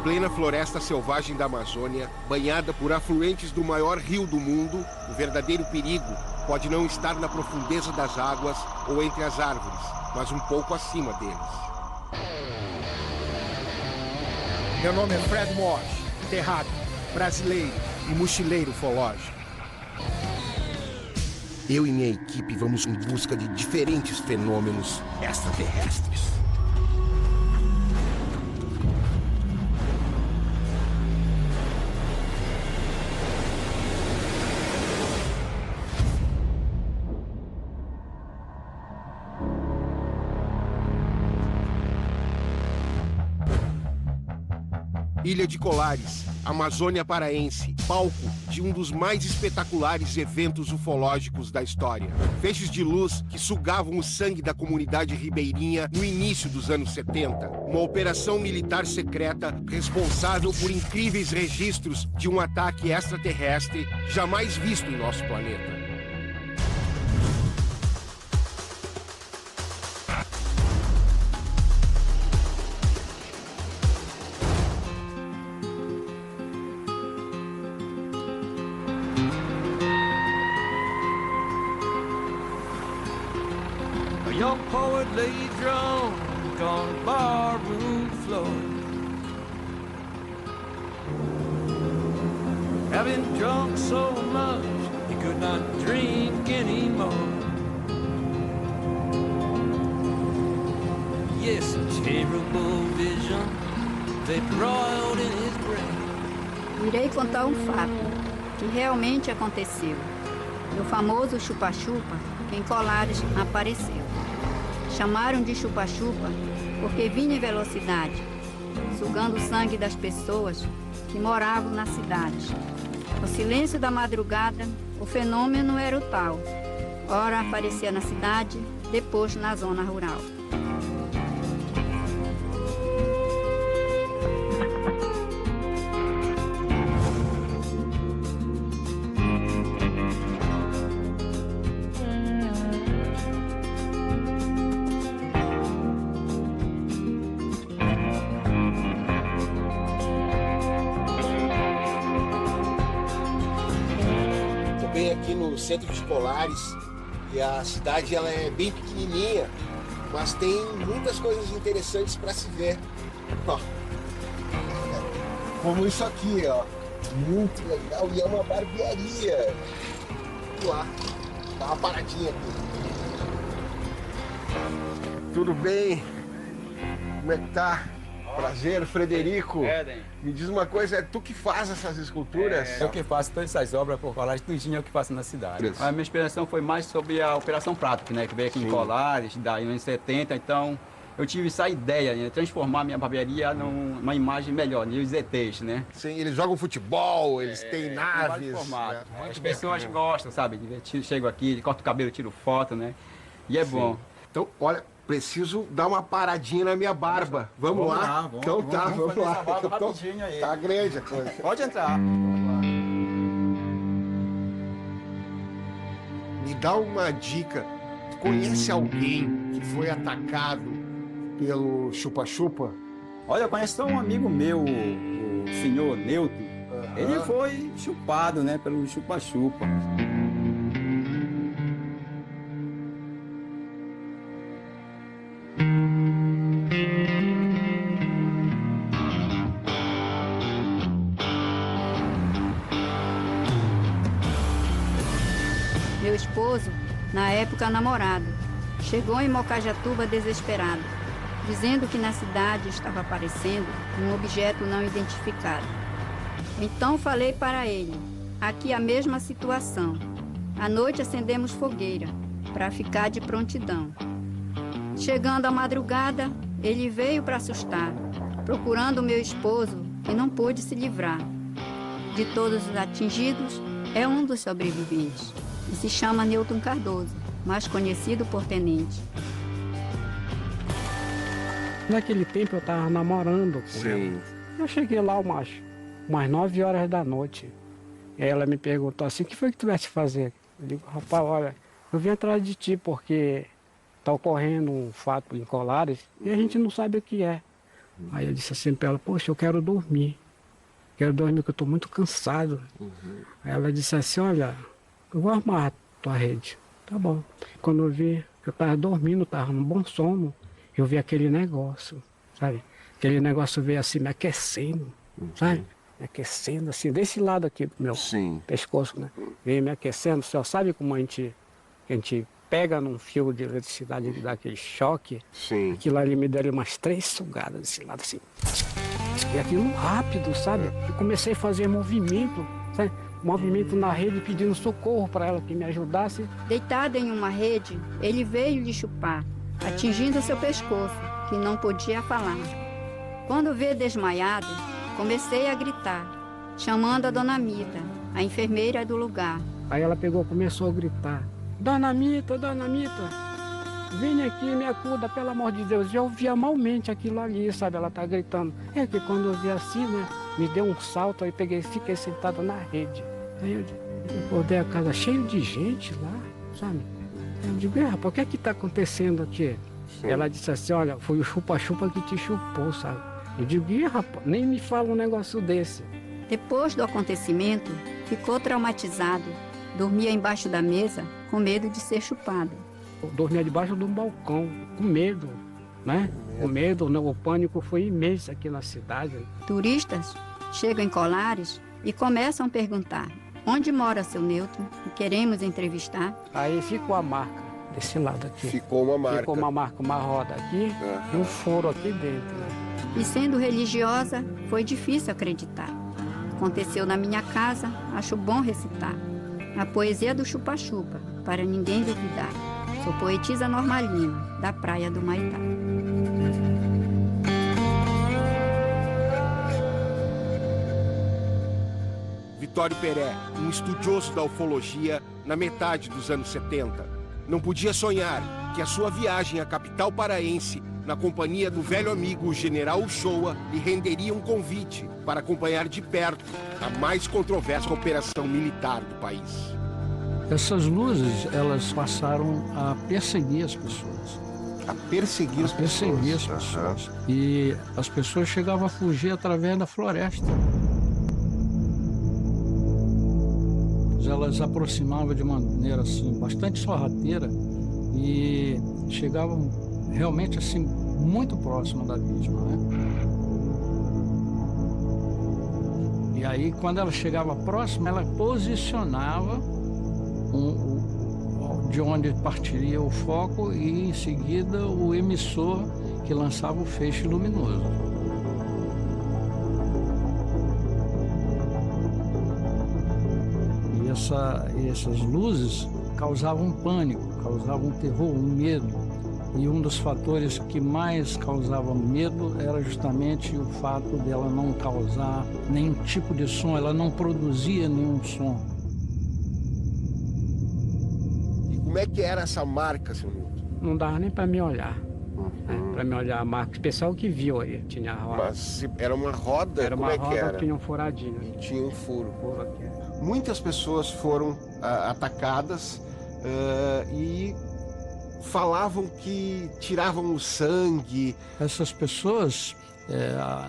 plena floresta selvagem da Amazônia, banhada por afluentes do maior rio do mundo, o verdadeiro perigo pode não estar na profundeza das águas ou entre as árvores, mas um pouco acima deles. Meu nome é Fred Morse, terráqueo, brasileiro e mochileiro ufológico. Eu e minha equipe vamos em busca de diferentes fenômenos extraterrestres. Ilha de Colares, Amazônia Paraense, palco de um dos mais espetaculares eventos ufológicos da história. Feixes de luz que sugavam o sangue da comunidade ribeirinha no início dos anos 70. Uma operação militar secreta responsável por incríveis registros de um ataque extraterrestre jamais visto em nosso planeta. Young poet lay drunk on a barroom floor, having drunk so much he could not drink anymore. Yes, a terrible vision they broiled in his brain. Irei contar um fato que realmente aconteceu. No famoso chupa-chupa, em Colares apareceu. Chamaram de chupa-chupa porque vinha em velocidade, sugando o sangue das pessoas que moravam na cidade. No silêncio da madrugada, o fenômeno era o tal. Ora aparecia na cidade, depois na zona rural. Aqui no centro de Colares, e a cidade ela é bem pequenininha, mas tem muitas coisas interessantes para se ver. Ó, como isso aqui, ó, muito legal, e é uma barbearia. Vamos lá, dá uma paradinha aqui. Tudo bem? Como é que tá? Prazer, Frederico. Me diz uma coisa, é tu que faz essas esculturas? Eu que faço todas essas obras por Colares, tudinho é o que faço na cidade. A minha inspiração foi mais sobre a Operação Prato, né, que veio aqui em Colares, daí nos anos 70, então eu tive essa ideia, né, transformar a minha barbearia numa imagem melhor, né, os ETs, né? Sim, eles jogam futebol, eles têm naves. Né? As pessoas gostam, sabe, divertido, chego aqui, corto o cabelo, tiro foto, né, e é bom. Então, olha, preciso dar uma paradinha na minha barba. Vamos lá? Então tá, vamos lá. Rapidinho aí. Tá grande a coisa. Pode entrar. Me dá uma dica. Tu conhece alguém que foi atacado pelo chupa-chupa? Olha, eu conheço só um amigo meu, o senhor Newton. Ele foi chupado, né, pelo chupa-chupa. Meu esposo, na época namorado, chegou em Mocajatuba desesperado, dizendo que na cidade estava aparecendo um objeto não identificado. Então falei para ele, aqui a mesma situação. À noite acendemos fogueira, para ficar de prontidão. Chegando à madrugada, ele veio para assustar, procurando meu esposo e não pôde se livrar. De todos os atingidos, é um dos sobreviventes. E se chama Newton Cardoso, mais conhecido por Tenente. Naquele tempo eu estava namorando com ela. Eu cheguei lá umas 9 horas da noite. E ela me perguntou assim, o que foi que tu vieste fazer? Eu digo, rapaz, olha, eu vim atrás de ti porque está ocorrendo um fato em Colares e a gente não sabe o que é. Aí eu disse assim para ela, poxa, eu quero dormir. Quero dormir, que eu estou muito cansado. Aí ela disse assim, olha, eu vou armar a tua rede. Tá bom. Quando eu vi que eu estava dormindo, estava num bom sono, eu vi aquele negócio, sabe? Aquele negócio veio assim me aquecendo, sabe? Me aquecendo assim, desse lado aqui do meu pescoço, né? Veio me aquecendo. Você sabe como a gente pega num fio de eletricidade e dá aquele choque? Sim. Aquilo ali me deu umas 3 sugadas desse lado assim. E aquilo rápido, sabe? Eu comecei a fazer movimento, sabe? Movimento na rede pedindo socorro para ela que me ajudasse. Deitado em uma rede, ele veio lhe chupar, atingindo seu pescoço, que não podia falar. Quando vê desmaiado, comecei a gritar, chamando a Dona Mita, a enfermeira do lugar. Aí ela pegou, começou a gritar, Dona Mita, vem aqui, me acuda, pelo amor de Deus. Eu ouvia malmente aquilo ali, sabe? Ela tá gritando. É que quando eu vi assim, né, me deu um salto, aí fiquei sentado na rede. Aí eu acordei a casa cheio de gente lá, sabe? Eu digo, rapaz, o que é que tá acontecendo aqui? Ela disse assim, olha, foi o chupa-chupa que te chupou, sabe? Eu digo, rapaz, nem me fala um negócio desse. Depois do acontecimento, ficou traumatizado. Dormia embaixo da mesa, com medo de ser chupado. Eu dormia debaixo de um balcão, com medo, né? Com medo, né? O pânico foi imenso aqui na cidade. Turistas chegam em Colares e começam a perguntar onde mora seu Newton, que queremos entrevistar. Aí ficou a marca desse lado aqui. Ficou uma marca. Ficou uma marca, uma roda aqui e um furo aqui dentro. Né? E sendo religiosa, foi difícil acreditar. Aconteceu na minha casa, acho bom recitar. A poesia do chupa-chupa, para ninguém duvidar. Sou poetisa Normalina, da Praia do Maitá. Vitório Peré, um estudioso da ufologia na metade dos anos 70, não podia sonhar que a sua viagem à capital paraense, na companhia do velho amigo General Uchoa, lhe renderia um convite para acompanhar de perto a mais controversa operação militar do país. Essas luzes, elas passaram a perseguir as pessoas. A perseguir as pessoas. E as pessoas chegavam a fugir através da floresta. Elas aproximavam de maneira assim, bastante sorrateira e chegavam realmente assim, muito próximo da vítima, né? E aí, quando ela chegava próxima, ela posicionava de onde partiria o foco e, em seguida, o emissor que lançava o feixe luminoso. E essas luzes causavam pânico, causavam terror, um medo. E um dos fatores que mais causava medo era justamente o fato dela não causar nenhum tipo de som, ela não produzia nenhum som. Como é que era essa marca, seu Newton? Não dava nem para me olhar. Para me olhar a marca. O pessoal que viu aí, tinha a roda. Mas era uma roda? Era uma roda que era? Que tinha um furadinho. E tinha um furo. Aqui. Muitas pessoas foram atacadas e falavam que tiravam o sangue. Essas pessoas,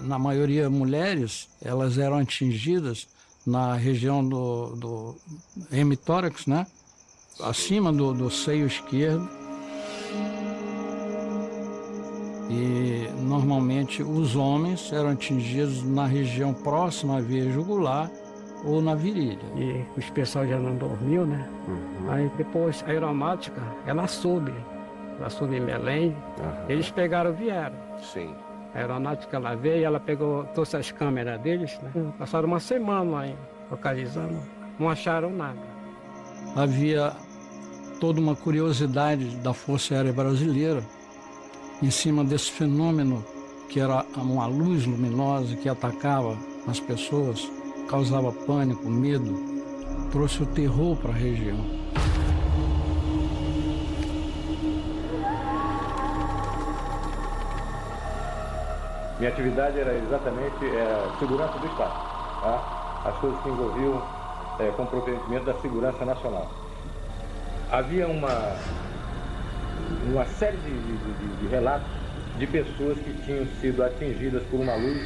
na maioria mulheres, elas eram atingidas na região do hemitórax, né? Acima do seio esquerdo. E normalmente os homens eram atingidos na região próxima à veia jugular ou na virilha. E os pessoal já não dormiu, né? Aí depois a aeronáutica, ela soube em Belém, eles vieram. Sim. A aeronáutica ela veio, ela trouxe as câmeras deles, né? Passaram uma semana lá localizando, não acharam nada. Havia toda uma curiosidade da Força Aérea Brasileira em cima desse fenômeno que era uma luz luminosa que atacava as pessoas, causava pânico, medo, trouxe o terror para a região. Minha atividade era exatamente segurança do Estado, tá? As coisas que envolviam comprometimento da segurança nacional. Havia uma série de relatos de pessoas que tinham sido atingidas por uma luz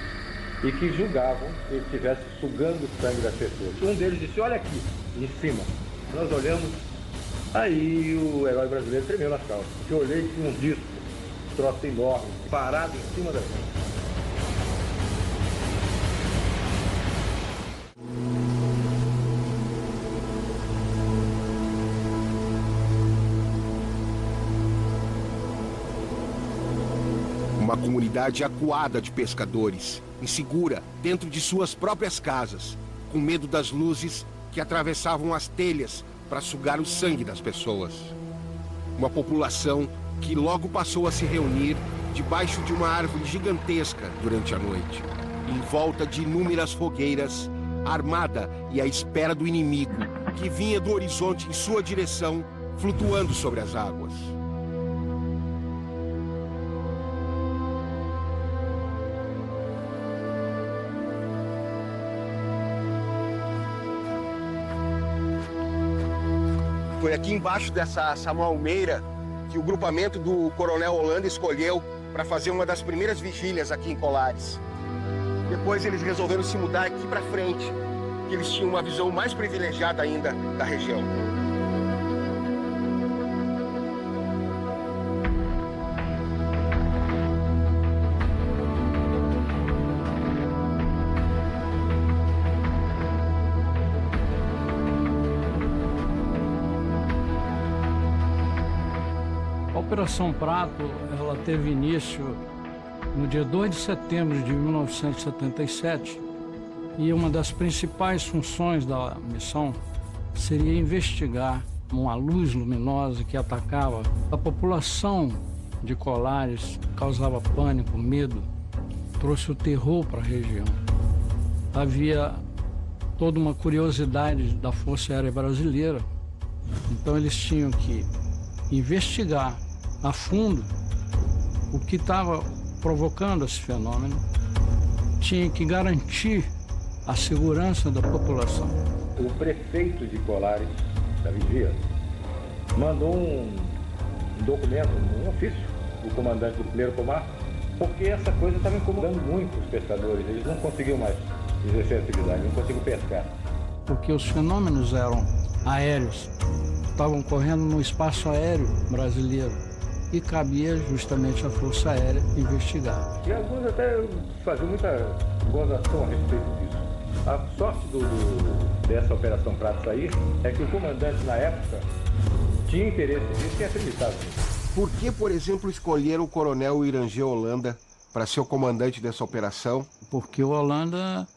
e que julgavam que ele estivesse sugando o sangue das pessoas. Um deles disse, olha aqui, em cima. Nós olhamos, aí o herói brasileiro tremeu nas calças. Eu olhei e tinha um disco, um troço enorme, parado em cima da gente. Uma comunidade acuada de pescadores, insegura dentro de suas próprias casas, com medo das luzes que atravessavam as telhas para sugar o sangue das pessoas. Uma população que logo passou a se reunir debaixo de uma árvore gigantesca durante a noite, em volta de inúmeras fogueiras, armada e à espera do inimigo que vinha do horizonte em sua direção, flutuando sobre as águas. Foi aqui embaixo dessa malmeira que o grupamento do Coronel Holanda escolheu para fazer uma das primeiras vigílias aqui em Colares. Depois eles resolveram se mudar aqui para frente, que eles tinham uma visão mais privilegiada ainda da região. A Operação Prato, ela teve início no dia 2 de setembro de 1977 e uma das principais funções da missão seria investigar uma luz luminosa que atacava a população de Colares, causava pânico, medo, trouxe o terror para a região. Havia toda uma curiosidade da Força Aérea Brasileira, então eles tinham que investigar a fundo o que estava provocando esse fenômeno, tinha que garantir a segurança da população. O prefeito de Colares, da Vigia, mandou um documento, um ofício, o comandante do 1º Comar, porque essa coisa estava incomodando muito os pescadores, eles não conseguiam mais exercer atividade, não conseguiam pescar. Porque os fenômenos eram aéreos, estavam ocorrendo no espaço aéreo brasileiro e cabia justamente à Força Aérea investigar. E alguns até faziam muita gozação a respeito disso. A sorte dessa Operação Prato sair é que o comandante, na época, tinha interesse nisso e acreditava nisso. Por que, por exemplo, escolheram o Coronel Irangê Holanda para ser o comandante dessa operação? Porque o Holanda,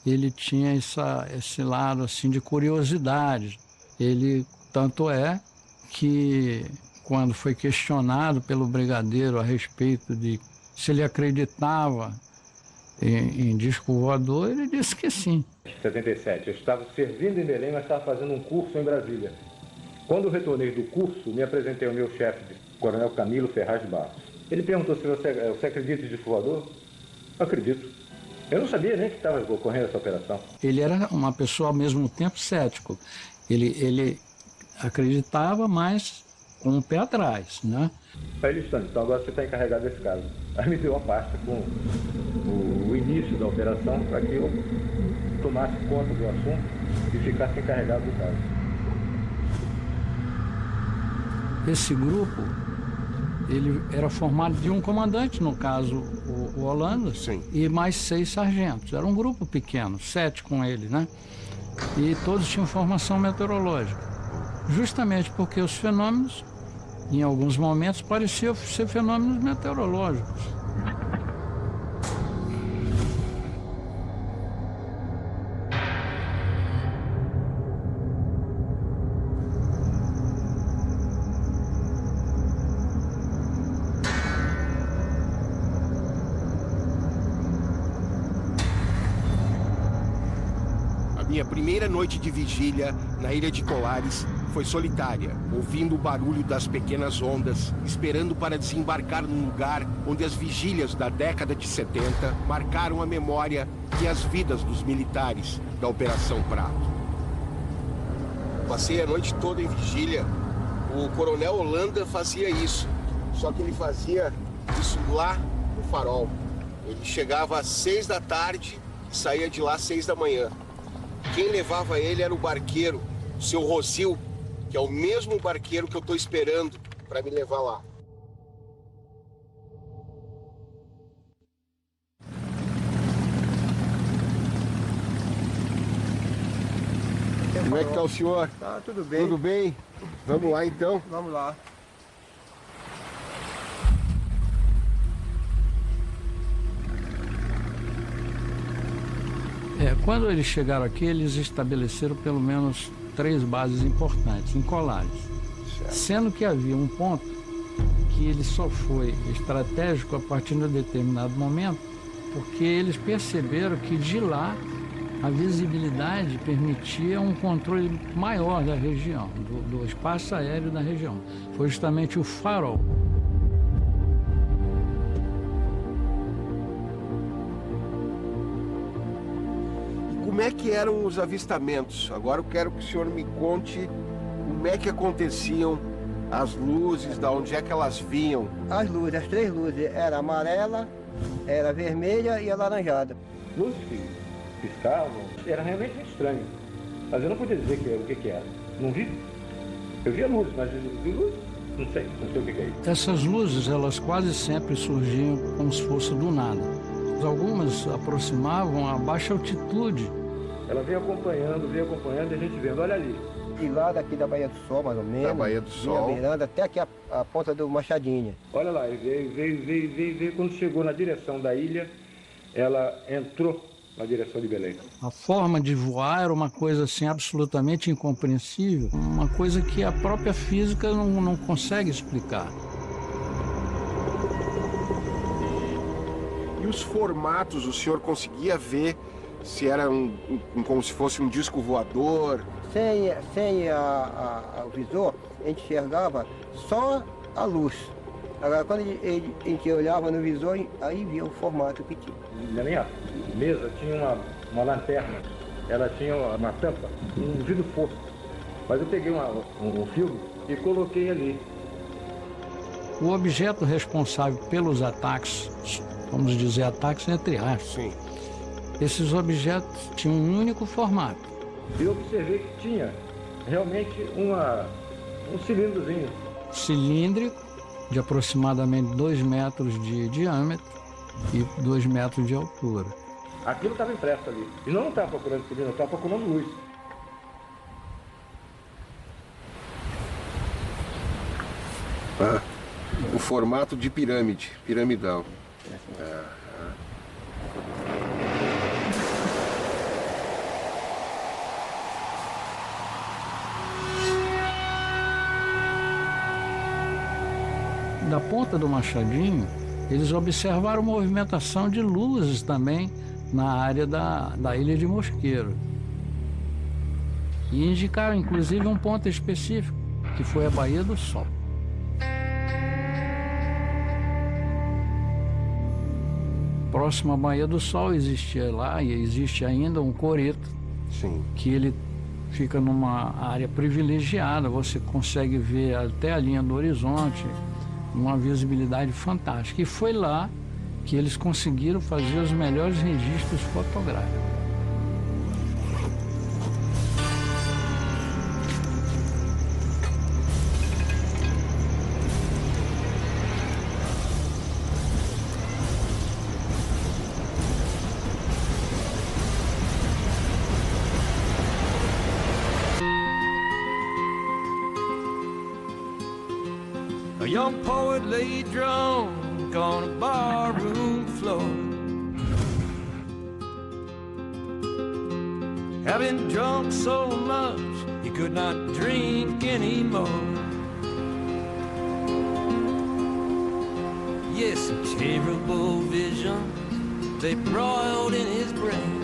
ele tinha esse lado assim de curiosidade. Ele, tanto é que quando foi questionado pelo brigadeiro a respeito de se ele acreditava em disco voador, ele disse que sim. Em 77, eu estava servindo em Belém, mas estava fazendo um curso em Brasília. Quando eu retornei do curso, me apresentei ao meu chefe, Coronel Camilo Ferraz de Barros. Ele perguntou se você acredita em disco voador? Eu acredito. Eu não sabia nem que estava ocorrendo essa operação. Ele era uma pessoa ao mesmo tempo cético. Ele acreditava, mas com o pé atrás, né? Aí ele disse, então agora você está encarregado desse caso. Aí me deu a pasta com o início da operação para que eu tomasse conta do assunto e ficasse encarregado do caso. Esse grupo, ele era formado de um comandante, no caso o Holanda, sim, e mais 6 sargentos. Era um grupo pequeno, 7 com ele, né? E todos tinham formação meteorológica. Justamente porque os fenômenos, em alguns momentos, pareciam ser fenômenos meteorológicos. A minha primeira noite de vigília na ilha de Colares foi solitária, ouvindo o barulho das pequenas ondas, esperando para desembarcar num lugar onde as vigílias da década de 70 marcaram a memória e as vidas dos militares da Operação Prato. Passei a noite toda em vigília. O Coronel Holanda fazia isso, só que ele fazia Isso lá no Farol. Ele chegava às 6 da tarde e saía de lá às 6 da manhã. Quem levava ele era o barqueiro, o seu Rosil, que é o mesmo barqueiro que eu estou esperando para me levar lá. Como é que tá o senhor? Tá, tudo bem. Tudo bem? Vamos lá então? Vamos lá. Quando eles chegaram aqui, eles estabeleceram pelo menos 3 bases importantes em Colares. Certo. Sendo que havia um ponto que ele só foi estratégico a partir de um determinado momento, porque eles perceberam que de lá a visibilidade permitia um controle maior da região, do espaço aéreo da região. Foi justamente o Farol. Como é que eram os avistamentos? Agora eu quero que o senhor me conte como é que aconteciam as luzes, da onde é que elas vinham. As luzes, as 3 luzes, era amarela, era vermelha e alaranjada. Luzes que piscavam, era realmente muito estranho. Mas eu não podia dizer o que era. Não vi. Eu via luzes, mas vi luz, não sei o que é isso. Essas luzes, elas quase sempre surgiam como se fosse do nada. Algumas aproximavam a baixa altitude. Ela veio acompanhando e a gente vendo, olha ali. E lá daqui da Baía do Sol, mais ou menos. Da Baía do Sol. Beirando, até aqui a ponta do Machadinha. Olha lá, veio. Quando chegou na direção da ilha, ela entrou na direção de Belém. A forma de voar era uma coisa assim absolutamente incompreensível, uma coisa que a própria física não consegue explicar. E os formatos, o senhor conseguia ver se era como se fosse um disco voador? Sem o visor, a gente enxergava só a luz. Agora, quando a gente olhava no visor, aí via o formato que tinha. Na minha mesa tinha uma lanterna, ela tinha uma tampa, um vidro fosco. Mas eu peguei um filme e coloquei ali. O objeto responsável pelos ataques, vamos dizer ataques entre aspas, sim, esses objetos tinham um único formato. Eu observei que tinha realmente um cilindrozinho. Cilíndrico, de aproximadamente 2 metros de diâmetro e 2 metros de altura. Aquilo estava impresso ali. E não estava procurando cilindro, eu estava procurando luz. O formato de pirâmide, piramidal. Da ponta do Machadinho, eles observaram movimentação de luzes também na área da Ilha de Mosqueiro. E indicaram inclusive um ponto específico, que foi a Baía do Sol. Próximo à Baía do Sol existia lá e existe ainda um coreto, sim, que ele fica numa área privilegiada, você consegue ver até a linha do horizonte, uma visibilidade fantástica. E foi lá que eles conseguiram fazer os melhores registros fotográficos. A young poet lay drunk on a barroom floor, having drunk so much he could not drink anymore. Yes, terrible visions, they broiled in his brain.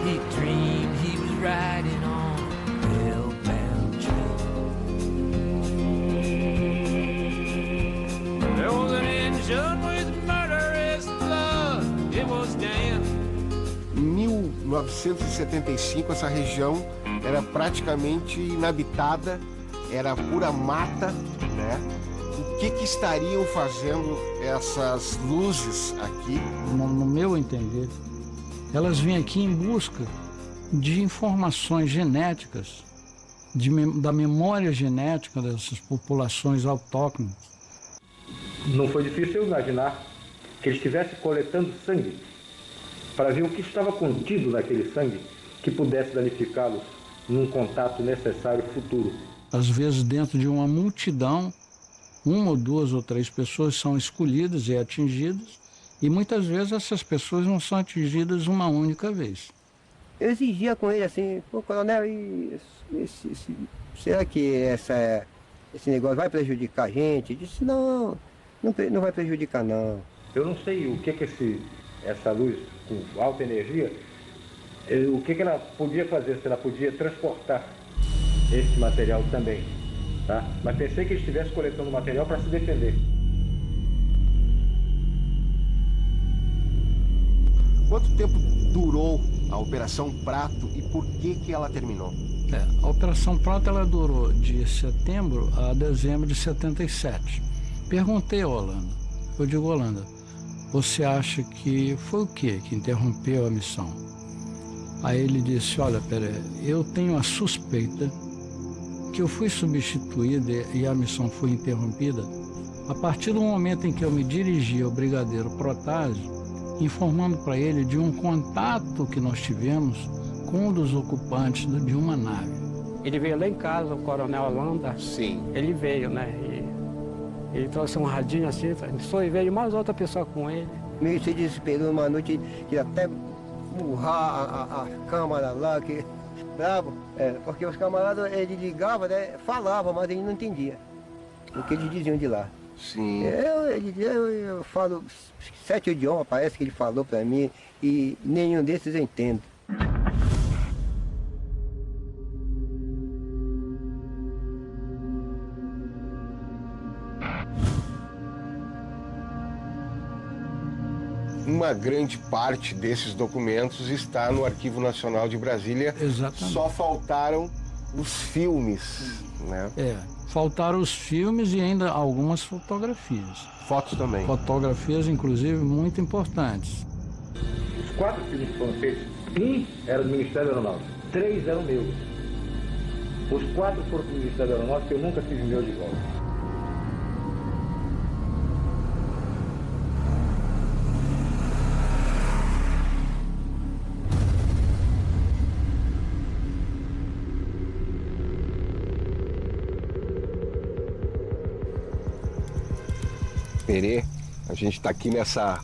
He dreamed he was riding on a hellbound train. There was an engine with murderous blood, it was damn. Em 1975, essa região era praticamente inabitada era pura mata, né? O que estariam fazendo essas luzes aqui? No meu entender, elas vêm aqui em busca de informações genéticas, da memória genética dessas populações autóctones. Não foi difícil imaginar que ele estivesse coletando sangue para ver o que estava contido naquele sangue que pudesse danificá-los num contato necessário futuro. Às vezes, dentro de uma multidão, 1 ou 2 ou 3 pessoas são escolhidas e atingidas, e muitas vezes essas pessoas não são atingidas uma única vez. Eu exigia com ele assim, pô, coronel, será que esse negócio vai prejudicar a gente? Ele disse, não vai prejudicar não. Eu não sei o que essa luz com alta energia, o que ela podia fazer, se ela podia transportar esse material também, tá? Mas pensei que ele estivesse coletando material para se defender. Quanto tempo durou a Operação Prato e por que ela terminou? A Operação Prato ela durou de setembro a dezembro de 77. Perguntei ao Holanda, eu digo, Holanda, você acha que foi o que interrompeu a missão? Aí ele disse, olha, Pelé, eu tenho a suspeita que eu fui substituído e a missão foi interrompida a partir do momento em que eu me dirigi ao brigadeiro Protásio, informando para ele de um contato que nós tivemos com um dos ocupantes de uma nave. Ele veio lá em casa, o coronel Holanda. Sim. Ele veio, né? E ele trouxe um radinho assim, e veio mais outra pessoa com ele. Meio se desesperou uma noite, que até murrar a câmara lá, que bravo. Porque os camaradas, ele ligava, né? Falava, mas ele não entendia o que eles diziam de lá. Sim. Eu falo 7 idiomas, parece que ele falou para mim, e nenhum desses eu entendo. Uma grande parte desses documentos está no Arquivo Nacional de Brasília. Exatamente. Só faltaram os filmes, né? Faltaram os filmes e ainda algumas fotografias. Fotos também. Fotografias, inclusive, muito importantes. Os 4 filmes que foram feitos, 1 era do Ministério Aeronáutico, 3 eram meus. Os 4 foram do Ministério Aeronáutico, eu nunca tive o meu de volta. Perê, a gente está aqui nessa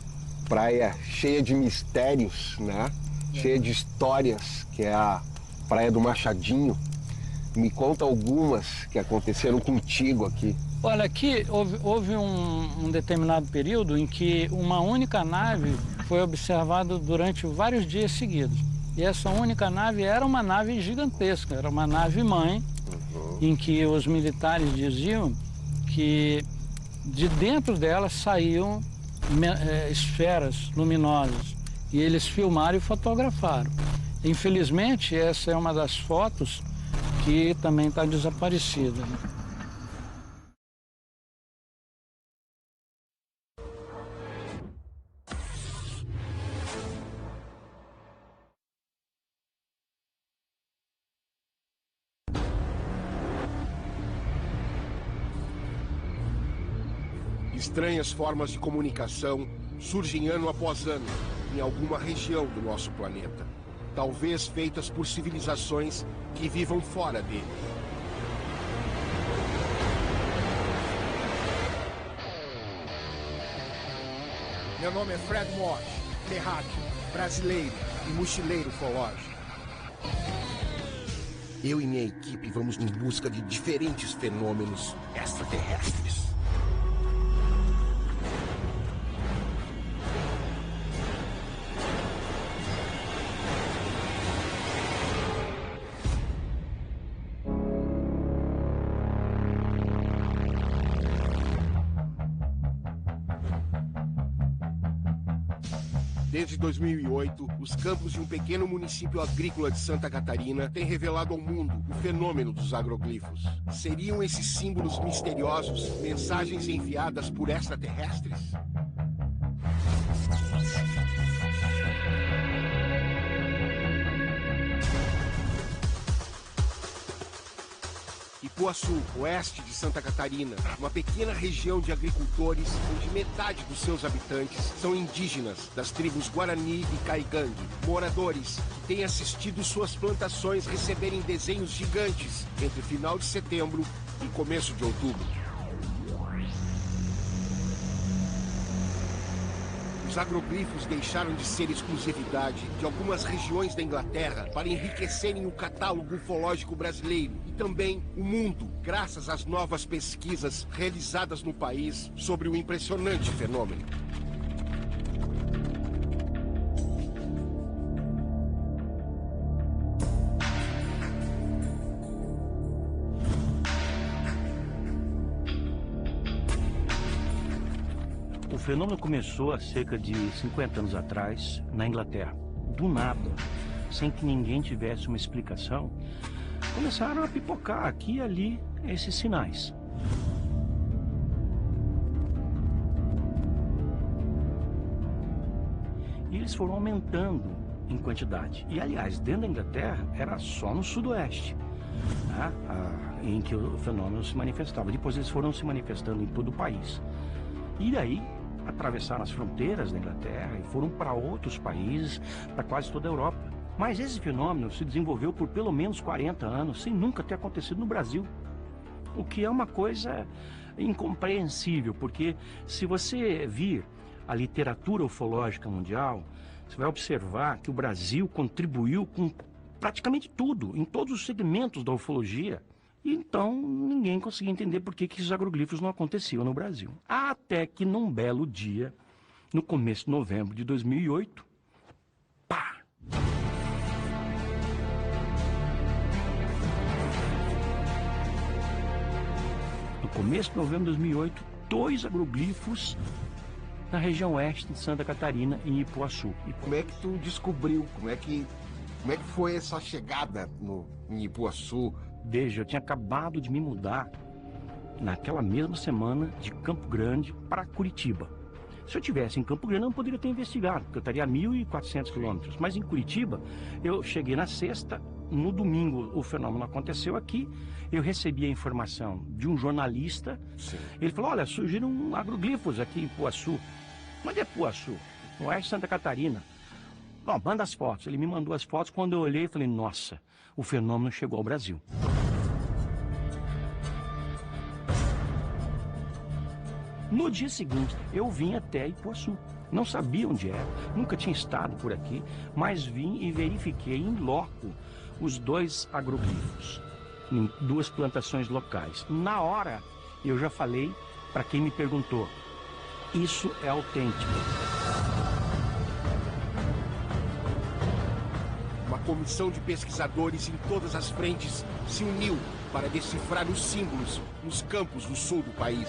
praia cheia de mistérios, né? Cheia de histórias, que é a Praia do Machadinho. Me conta algumas que aconteceram contigo aqui. Olha, aqui houve um determinado período em que uma única nave foi observada durante vários dias seguidos. E essa única nave era uma nave gigantesca, era uma nave mãe, em que os militares diziam que de dentro dela saíam esferas luminosas e eles filmaram e fotografaram. Infelizmente, essa é uma das fotos que também está desaparecida. Estranhas formas de comunicação surgem ano após ano em alguma região do nosso planeta. Talvez feitas por civilizações que vivam fora dele. Meu nome é Fred Morse, terráqueo, brasileiro e mochileiro ufológico. Eu e minha equipe vamos em busca de diferentes fenômenos extraterrestres. Desde 2008, os campos de um pequeno município agrícola de Santa Catarina têm revelado ao mundo o fenômeno dos agroglifos. Seriam esses símbolos misteriosos mensagens enviadas por extraterrestres? Ipuaçu, oeste de Santa Catarina, uma pequena região de agricultores onde metade dos seus habitantes são indígenas das tribos Guarani e Caigangue, moradores que têm assistido suas plantações receberem desenhos gigantes entre final de setembro e começo de outubro. Os agroglifos deixaram de ser exclusividade de algumas regiões da Inglaterra para enriquecerem o catálogo ufológico brasileiro e também o mundo, graças às novas pesquisas realizadas no país sobre o impressionante fenômeno. O fenômeno começou há cerca de 50 anos atrás, na Inglaterra. Do nada, sem que ninguém tivesse uma explicação, começaram a pipocar aqui e ali esses sinais. E eles foram aumentando em quantidade. E, aliás, dentro da Inglaterra, era só no sudoeste, né, em que o fenômeno se manifestava. Depois eles foram se manifestando em todo o país. E daí atravessaram as fronteiras da Inglaterra e foram para outros países, para quase toda a Europa. Mas esse fenômeno se desenvolveu por pelo menos 40 anos, sem nunca ter acontecido no Brasil. O que é uma coisa incompreensível, porque se você vir a literatura ufológica mundial, você vai observar que o Brasil contribuiu com praticamente tudo, em todos os segmentos da ufologia. Então, ninguém conseguia entender por que esses agroglifos não aconteciam no Brasil. Até que num belo dia, no começo de novembro de 2008, pá! No começo de novembro de 2008, 2 agroglifos na região oeste de Santa Catarina, em Ipuaçu. E como é que tu descobriu? Como é que foi essa chegada em Ipuaçu? Veja, eu tinha acabado de me mudar naquela mesma semana de Campo Grande para Curitiba. Se eu estivesse em Campo Grande, eu não poderia ter investigado, porque eu estaria a 1.400 quilômetros. Mas em Curitiba, eu cheguei na sexta, no domingo o fenômeno aconteceu aqui, eu recebi a informação de um jornalista. Sim. Ele falou, olha, surgiram agroglifos aqui em Ipuaçu. Onde é Ipuaçu? No oeste de Santa Catarina. Bom, manda as fotos. Ele me mandou as fotos, quando eu olhei, falei, nossa, o fenômeno chegou ao Brasil. No dia seguinte, eu vim até Ipuaçu. Não sabia onde era, nunca tinha estado por aqui, mas vim e verifiquei em loco os 2 agroglifos, em 2 plantações locais. Na hora, eu já falei para quem me perguntou, isso é autêntico. Uma comissão de pesquisadores em todas as frentes se uniu para decifrar os símbolos nos campos do sul do país.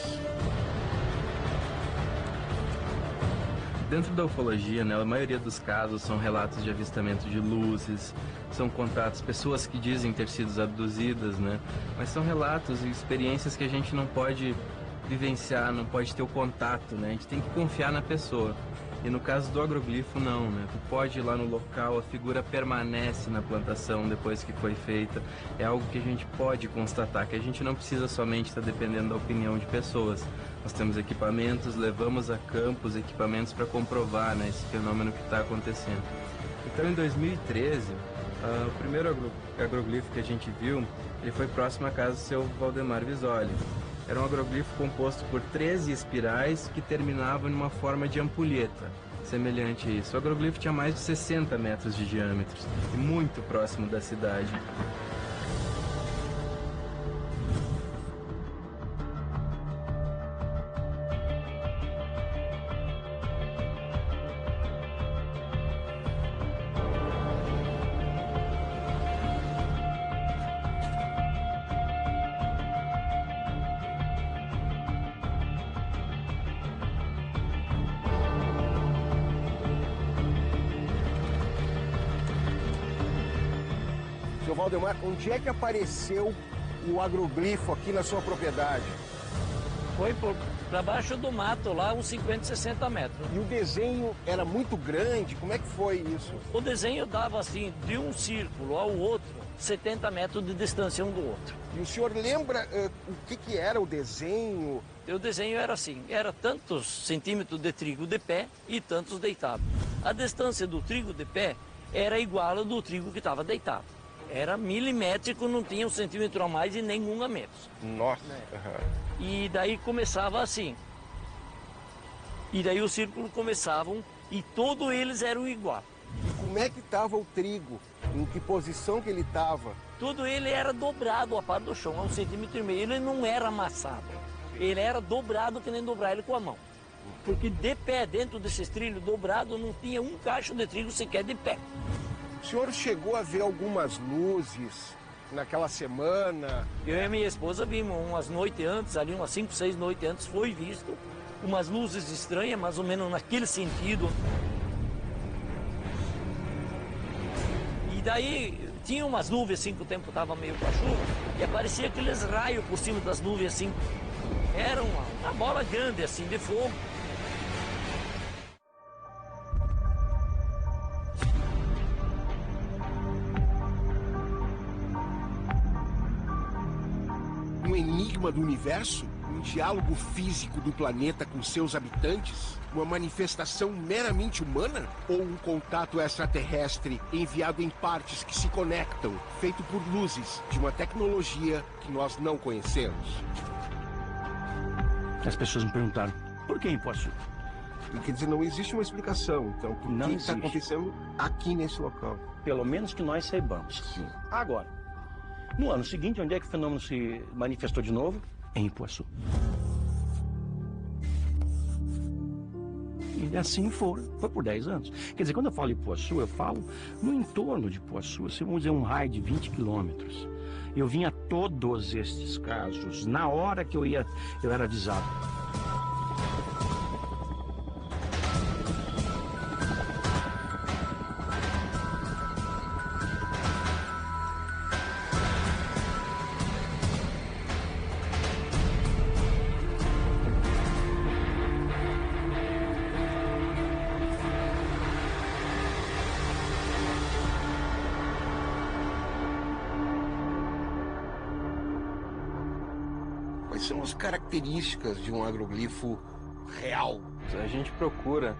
Dentro da ufologia, né, a maioria dos casos são relatos de avistamento de luzes, são contatos, pessoas que dizem ter sido abduzidas, né, mas são relatos e experiências que a gente não pode vivenciar, não pode ter o contato, né, a gente tem que confiar na pessoa. E no caso do agroglifo, não, né? Tu pode ir lá no local, a figura permanece na plantação depois que foi feita. É algo que a gente pode constatar, que a gente não precisa somente estar dependendo da opinião de pessoas. Nós temos equipamentos, levamos a campo os equipamentos para comprovar, né, esse fenômeno que está acontecendo. Então, em 2013, o primeiro agroglifo que a gente viu, ele foi próximo à casa do seu Valdemar Visoli. Era um agroglifo composto por 13 espirais que terminavam em uma forma de ampulheta, semelhante a isso. O agroglifo tinha mais de 60 metros de diâmetro e muito próximo da cidade. Valdemar, onde é que apareceu o agroglifo aqui na sua propriedade? Foi para baixo do mato, lá uns 50, 60 metros. E o desenho era muito grande? Como é que foi isso? O desenho dava assim, de um círculo ao outro, 70 metros de distância um do outro. E o senhor lembra o que era o desenho? O desenho era assim, era tantos centímetros de trigo de pé e tantos deitados. A distância do trigo de pé era igual ao do trigo que estava deitado. Era milimétrico, não tinha um centímetro a mais e nenhum a menos. Nossa! E daí começava assim. E daí os círculos começavam e todos eles eram igual. E como é que estava o trigo? Em que posição que ele estava? Tudo ele era dobrado a par do chão, a 1,5 centímetro. Ele não era amassado. Ele era dobrado que nem dobrar ele com a mão. Porque de pé, dentro desses trilhos dobrados, não tinha um cacho de trigo sequer de pé. O senhor chegou a ver algumas luzes naquela semana? Eu e minha esposa vimos umas noites antes, ali umas 5, 6 noites antes, foi visto umas luzes estranhas, mais ou menos naquele sentido. E daí tinha umas nuvens assim, que o tempo estava meio com a chuva, e aparecia aqueles raios por cima das nuvens assim. Era uma bola grande assim de fogo. Um enigma do universo? Um diálogo físico do planeta com seus habitantes? Uma manifestação meramente humana? Ou um contato extraterrestre enviado em partes que se conectam, feito por luzes de uma tecnologia que nós não conhecemos? As pessoas me perguntaram, por que em Ipuaçu? Quer dizer, não existe uma explicação, então, por que está acontecendo aqui nesse local? Pelo menos que nós saibamos. Sim. Agora, no ano seguinte, onde é que o fenômeno se manifestou de novo? Em Ipuaçu. E assim foi por 10 anos. Quer dizer, quando eu falo Ipuaçu, eu falo no entorno de Ipuaçu, assim, vamos dizer um raio de 20 quilômetros. Eu vinha todos estes casos, na hora que eu era avisado. Quais são as características de um agroglifo real? A gente procura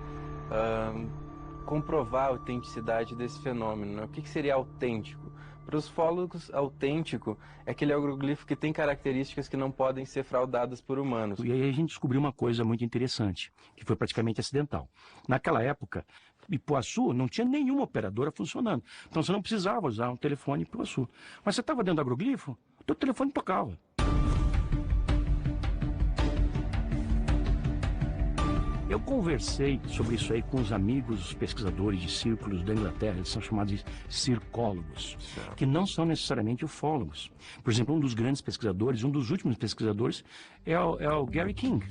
comprovar a autenticidade desse fenômeno, né? O que seria autêntico? Para os fólogos, autêntico é aquele agroglifo que tem características que não podem ser fraudadas por humanos. E aí a gente descobriu uma coisa muito interessante, que foi praticamente acidental. Naquela época, Ipuaçu não tinha nenhuma operadora funcionando. Então você não precisava usar um telefone Ipuaçu. Mas você estava dentro do agroglifo, o teu telefone tocava. Eu conversei sobre isso aí com os amigos, os pesquisadores de círculos da Inglaterra, eles são chamados de circólogos, que não são necessariamente ufólogos. Por exemplo, um dos grandes pesquisadores, um dos últimos pesquisadores, é o Gary King.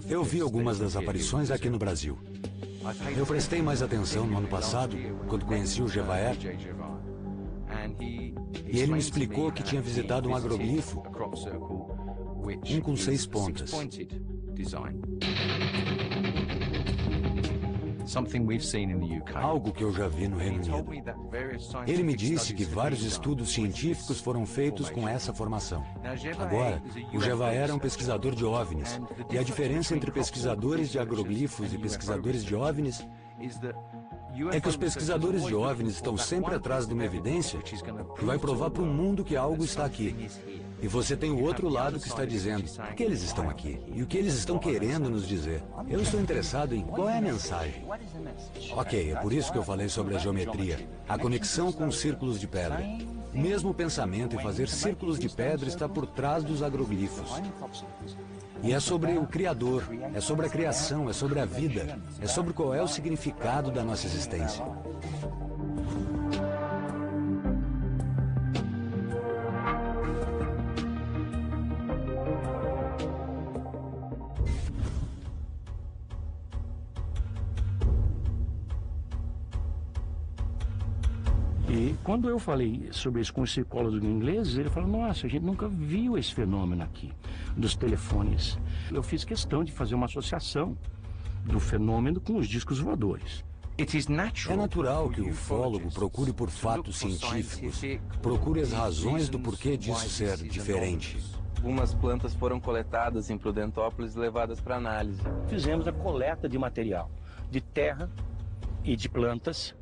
Eu vi algumas das aparições aqui no Brasil. Eu prestei mais atenção no ano passado, quando conheci o Jevaer, e ele me explicou que tinha visitado um agroglifo, um com 6 pontas. Algo que eu já vi no Reino Unido. Ele me disse que vários estudos científicos foram feitos com essa formação. Agora, o Jevaer é um pesquisador de OVNIs, e a diferença entre pesquisadores de agroglifos e pesquisadores de OVNIs é que os pesquisadores de OVNIs estão sempre atrás de uma evidência que vai provar para o mundo que algo está aqui. E você tem o outro lado que está dizendo por que eles estão aqui e o que eles estão querendo nos dizer. Eu estou interessado em qual é a mensagem. Ok, é por isso que eu falei sobre a geometria, a conexão com os círculos de pedra. O mesmo pensamento em fazer círculos de pedra está por trás dos agroglifos. E é sobre o Criador, é sobre a criação, é sobre a vida, é sobre qual é o significado da nossa existência. E quando eu falei sobre isso com os psicólogos ingleses, ele falou, nossa, a gente nunca viu esse fenômeno aqui, dos telefones. Eu fiz questão de fazer uma associação do fenômeno com os discos voadores. É natural que o ufólogo procure por fatos científicos, procure as razões do porquê disso ser diferente. Algumas plantas foram coletadas em Prudentópolis e levadas para análise. Fizemos a coleta de material, de terra e de plantas,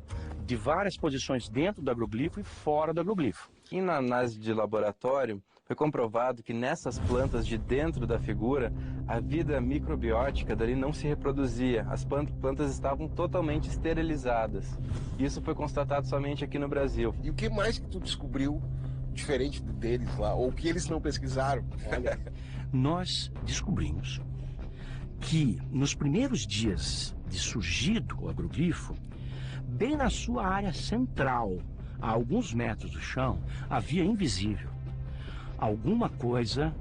de várias posições dentro do agroglifo e fora do agroglifo. E na análise de laboratório, foi comprovado que nessas plantas de dentro da figura, a vida microbiótica dali não se reproduzia. As plantas estavam totalmente esterilizadas. Isso foi constatado somente aqui no Brasil. E o que mais que tu descobriu diferente deles lá? Ou que eles não pesquisaram? Olha. Nós descobrimos que nos primeiros dias de surgido o agroglifo, bem na sua área central, a alguns metros do chão, havia invisível alguma coisa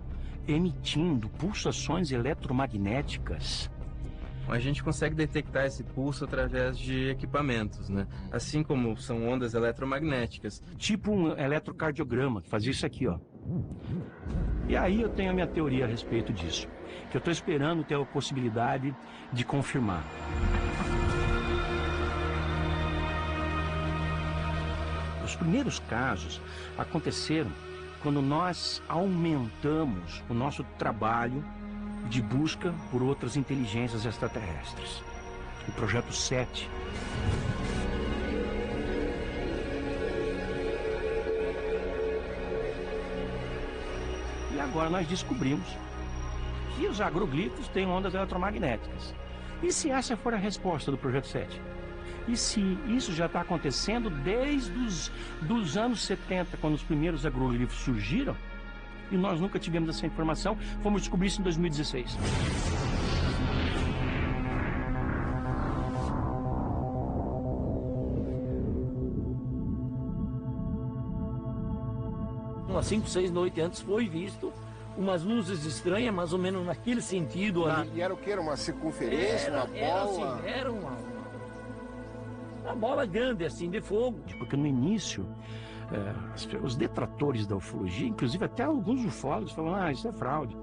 emitindo pulsações eletromagnéticas. A gente consegue detectar esse pulso através de equipamentos, né? Assim como são ondas eletromagnéticas. Tipo um eletrocardiograma, que fazia isso aqui, ó. E aí eu tenho a minha teoria a respeito disso, que eu estou esperando ter a possibilidade de confirmar. Os primeiros casos aconteceram quando nós aumentamos o nosso trabalho de busca por outras inteligências extraterrestres. O Projeto 7. E agora nós descobrimos que os agroglifos têm ondas eletromagnéticas. E se essa for a resposta do Projeto 7? E se isso já está acontecendo desde os anos 70, quando os primeiros agroglifos surgiram, e nós nunca tivemos essa informação, fomos descobrir isso em 2016. Umas 5, 6 noites antes foi visto umas luzes estranhas, mais ou menos naquele sentido ali. E era o que? Era uma circunferência, uma bola? Era uma bola grande, assim, de fogo. Porque no início, os detratores da ufologia, inclusive até alguns ufólogos, falam, isso é fraude.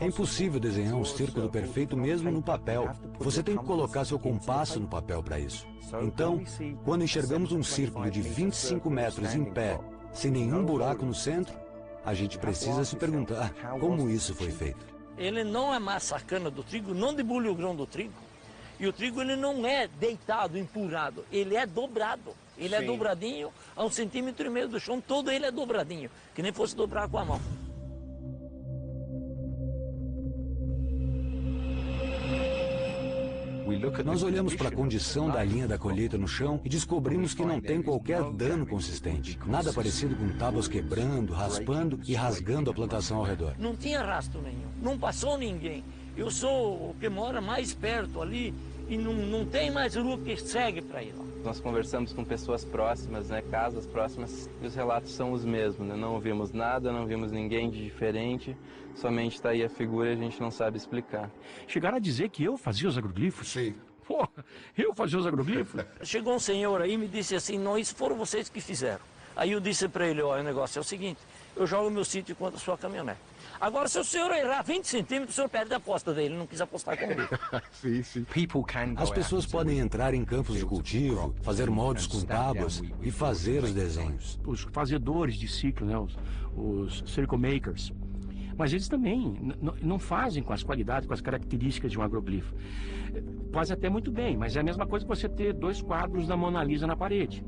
É impossível desenhar um círculo perfeito mesmo no papel. Você tem que colocar seu compasso no papel para isso. Então, quando enxergamos um círculo de 25 metros em pé, sem nenhum buraco no centro, a gente precisa se perguntar como isso foi feito. Ele não é mais sacana do trigo, não debulha o grão do trigo. E o trigo ele não é deitado, empurrado, ele é dobrado. Ele é dobradinho a 1,5 centímetros do chão, todo ele é dobradinho, que nem fosse dobrar com a mão. Nós olhamos para a condição da linha da colheita no chão e descobrimos que não tem qualquer dano consistente. Nada parecido com tábuas quebrando, raspando e rasgando a plantação ao redor. Não tinha rastro nenhum, não passou ninguém. Eu sou o que mora mais perto ali e não tem mais rua que segue para ir lá. Nós conversamos com pessoas próximas, né, casas próximas, e os relatos são os mesmos, né? Não ouvimos nada, não vimos ninguém de diferente, somente está aí a figura e a gente não sabe explicar. Chegaram a dizer que eu fazia os agroglifos? Sim. Pô, eu fazia os agroglifos? Chegou um senhor aí e me disse assim, não, isso foram vocês que fizeram. Aí eu disse para ele, o negócio é o seguinte, eu jogo meu sítio contra a sua caminhonete. Agora, se o senhor errar 20 centímetros, o senhor perde a aposta dele, não quis apostar comigo. Sim, sim. As pessoas podem entrar em campos de cultivo, fazer moldes com tábuas e fazer os desenhos. Os fazedores de ciclo, né, os circle makers, mas eles também não fazem com as qualidades, com as características de um agroglifo. Faz até muito bem, mas é a mesma coisa que você ter 2 quadros da Mona Lisa na parede.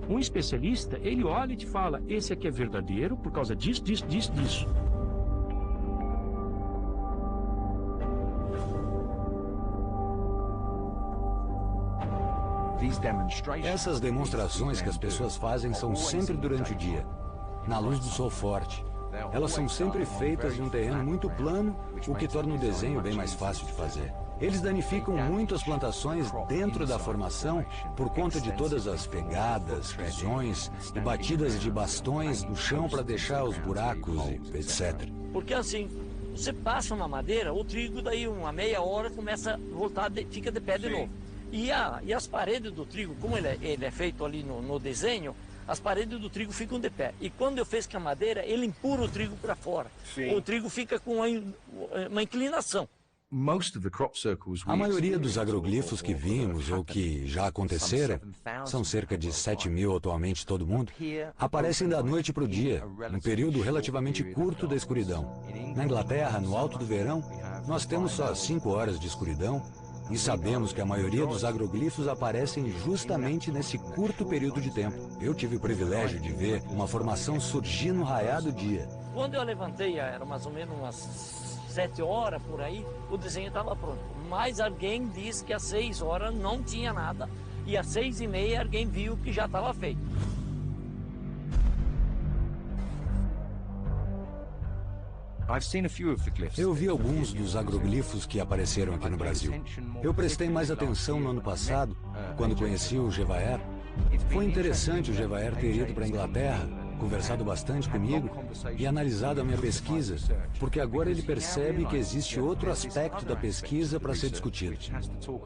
Um especialista, ele olha e te fala, esse aqui é verdadeiro por causa disso, disso, disso, disso. Essas demonstrações que as pessoas fazem são sempre durante o dia, na luz do sol forte. Elas são sempre feitas em um terreno muito plano, o que torna o desenho bem mais fácil de fazer. Eles danificam muito as plantações dentro da formação por conta de todas as pegadas, pisões e batidas de bastões no chão para deixar os buracos, etc. Porque assim, você passa uma madeira, o trigo daí uma meia hora começa a voltar, fica de pé de novo. E as paredes do trigo, como ele é feito ali no desenho, as paredes do trigo ficam de pé. E quando eu fiz com a madeira, ele empurra o trigo para fora. Sim. O trigo fica com uma inclinação. A maioria dos agroglifos que vimos ou que já aconteceram, são cerca de 7.000 atualmente todo mundo, aparecem da noite para o dia, num período relativamente curto da escuridão. Na Inglaterra, no alto do verão, nós temos só 5 horas de escuridão e sabemos que a maioria dos agroglifos aparecem justamente nesse curto período de tempo. Eu tive o privilégio de ver uma formação surgir no raiar do dia. Quando eu levantei, era mais ou menos umas 7 horas por aí, o desenho estava pronto. Mas alguém disse que às 6 horas não tinha nada e às 6h30 alguém viu que já estava feito. Eu vi alguns dos agroglifos que apareceram aqui no Brasil. Eu prestei mais atenção no ano passado, quando conheci o Gevaer. Foi interessante o Gevaer ter ido para a Inglaterra, conversado bastante comigo e analisado a minha pesquisa, porque agora ele percebe que existe outro aspecto da pesquisa para ser discutido.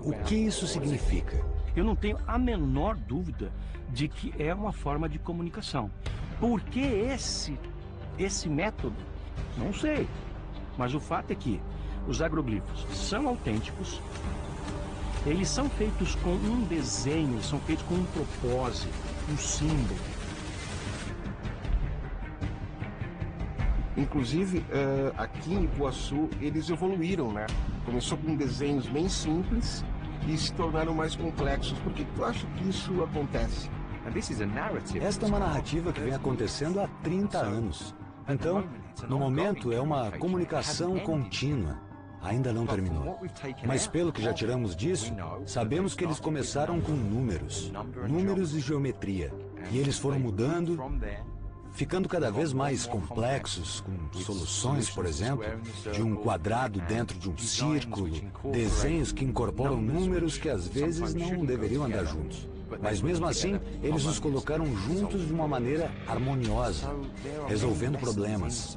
O que isso significa? Eu não tenho a menor dúvida de que é uma forma de comunicação. Por que esse método? Não sei. Mas o fato é que os agroglifos são autênticos, eles são feitos com um desenho, são feitos com um propósito, um símbolo. Inclusive, aqui em Ipuaçu, eles evoluíram, né? Começou com desenhos bem simples e se tornaram mais complexos. Por que tu acha que isso acontece? Esta é uma narrativa que vem acontecendo há 30 anos. Então, no momento, é uma comunicação contínua. Ainda não terminou. Mas pelo que já tiramos disso, sabemos que eles começaram com números e geometria. E eles foram mudando, ficando cada vez mais complexos, com soluções, por exemplo, de um quadrado dentro de um círculo, desenhos que incorporam números que às vezes não deveriam andar juntos. Mas mesmo assim, eles os colocaram juntos de uma maneira harmoniosa, resolvendo problemas.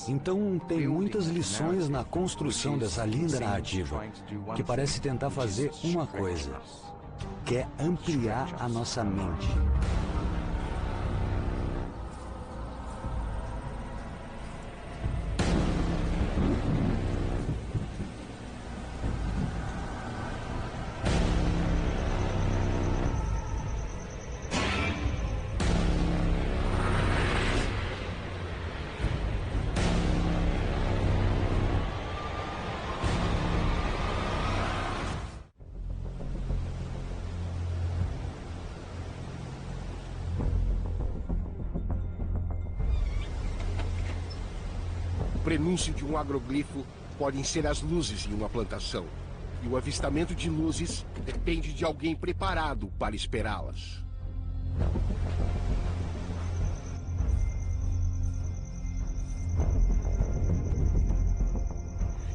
Então, tem muitas lições na construção dessa linda narrativa, que parece tentar fazer uma coisa, que é ampliar a nossa mente. O prenúncio de um agroglifo podem ser as luzes em uma plantação. E o avistamento de luzes depende de alguém preparado para esperá-las.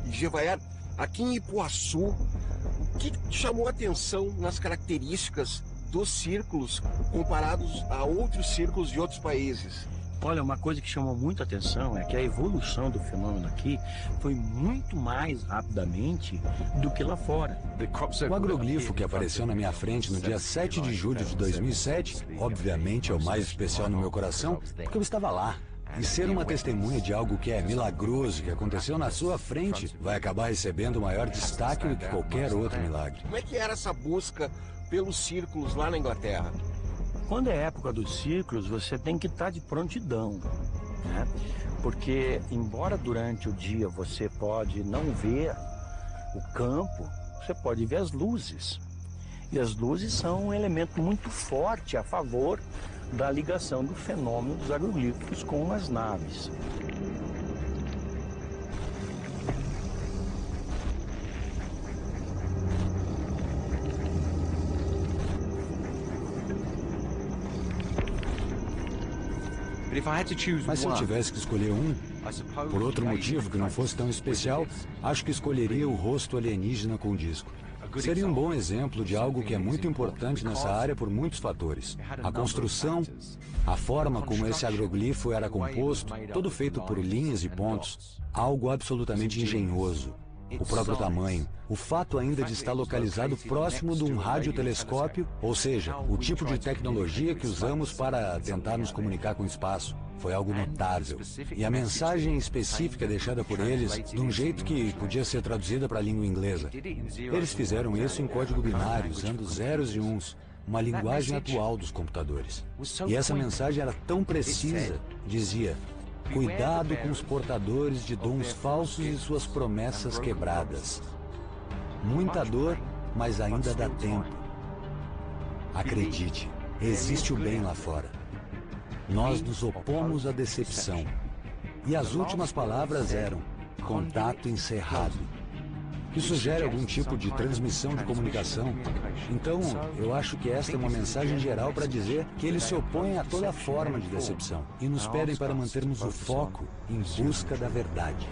E Gevaer, aqui em Ipuaçu, o que chamou a atenção nas características dos círculos comparados a outros círculos de outros países? Olha, uma coisa que chamou muito a atenção é que a evolução do fenômeno aqui foi muito mais rapidamente do que lá fora. O agroglifo que apareceu na minha frente no dia 7 de julho de 2007, obviamente é o mais especial no meu coração, porque eu estava lá. E ser uma testemunha de algo que é milagroso, que aconteceu na sua frente, vai acabar recebendo maior destaque do que qualquer outro milagre. Como é que era essa busca pelos círculos lá na Inglaterra? Quando é época dos círculos, você tem que estar de prontidão, né? Porque, embora durante o dia você pode não ver o campo, você pode ver as luzes. E as luzes são um elemento muito forte a favor da ligação do fenômeno dos agroglifos com as naves. Mas se eu tivesse que escolher um, por outro motivo que não fosse tão especial, acho que escolheria o rosto alienígena com disco. Seria um bom exemplo de algo que é muito importante nessa área por muitos fatores. A construção, a forma como esse agroglifo era composto, todo feito por linhas e pontos, algo absolutamente engenhoso. o próprio tamanho, o fato ainda de estar localizado próximo de um radiotelescópio, ou seja, o tipo de tecnologia que usamos para tentar nos comunicar com o espaço, foi algo notável. E a mensagem específica deixada por eles, de um jeito que podia ser traduzida para a língua inglesa. Eles fizeram isso em código binário, usando zeros e uns, uma linguagem atual dos computadores. E essa mensagem era tão precisa, dizia: cuidado com os portadores de dons falsos e suas promessas quebradas. Muita dor, mas ainda dá tempo. Acredite, existe o bem lá fora. Nós nos opomos à decepção. E as últimas palavras eram: contato encerrado. Que sugere algum tipo de transmissão de comunicação. Então, eu acho que esta é uma mensagem geral para dizer que eles se opõem a toda forma de decepção e nos pedem para mantermos o foco em busca da verdade.